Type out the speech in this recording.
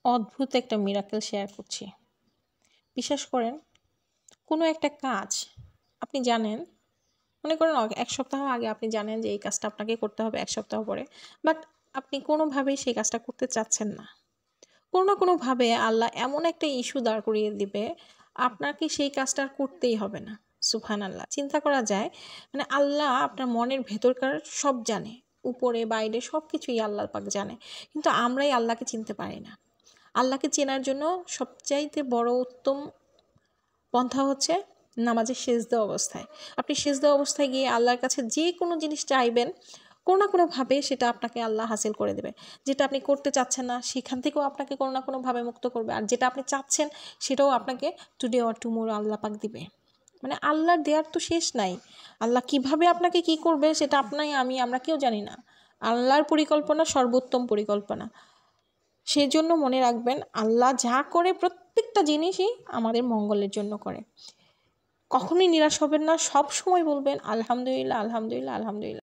অদ্ভুত একটা miracle share করছি। বিশ্বাস করেন, কোনো একটা কাজ আপনি জানেন, মনে করেন ১ সপ্তাহ আগে আপনি জানেন যে এই কাজটা আপনাকে করতে হবে ১ সপ্তাহ পরে। বাট আপনি কোনোভাবেই সেই কাজটা করতে চাচ্ছেন না। কোনো না কোনোভাবে আল্লাহ এমন একটা ইস্যু দাঁড় করিয়ে দিবে, আপনাকে সেই কাজটা আর করতেই হবে না। সুবহানাল্লাহ! চিন্তা করা যায়, মানে আল্লাহ আপনার মনের ভেতরকার সব জানে। উপরে বাইরে সবকিছুই আল্লাহ পাক জানে। কিন্তু আমরাই আল্লাহকে চিনতে পারি না। আল্লাহকে চেনার জন্য সবচাইতে বড় উত্তম পন্থা হচ্ছে নামাজে সেজদা অবস্থায়। আপনি সেজদা অবস্থায় গিয়ে আল্লাহর কাছে যে কোনো জিনিস চাইবেন, কোনো না কোনোভাবে সেটা আপনাকে আল্লাহ হাসিল করে দেবে। যেটা আপনি করতে চাচ্ছেন না সেখান থেকেও আপনাকে কোনো না কোনোভাবে মুক্ত করবে। আর যেটা আপনি চাচ্ছেন সেটাও আপনাকে টুডে অর টুমরো আল্লাহ পাক দিবে। মানে আল্লাহর দেয়ার তো শেষ নাই। আল্লাহ কিভাবে আপনাকে কি করবে সেটা আমরা কেউ জানি না। আল্লাহর পরিকল্পনা সর্বোত্তম পরিকল্পনা। সেজন্য মনে রাখবেন, আল্লাহ যা করে প্রত্যেকটা জিনিসই আমাদের মঙ্গলের জন্য করে। কখনোই নিরাশ হবেন না। সবসময় বলবেন আলহামদুলিল্লাহ, আলহামদুলিল্লাহ, আলহামদুলিল্লাহ।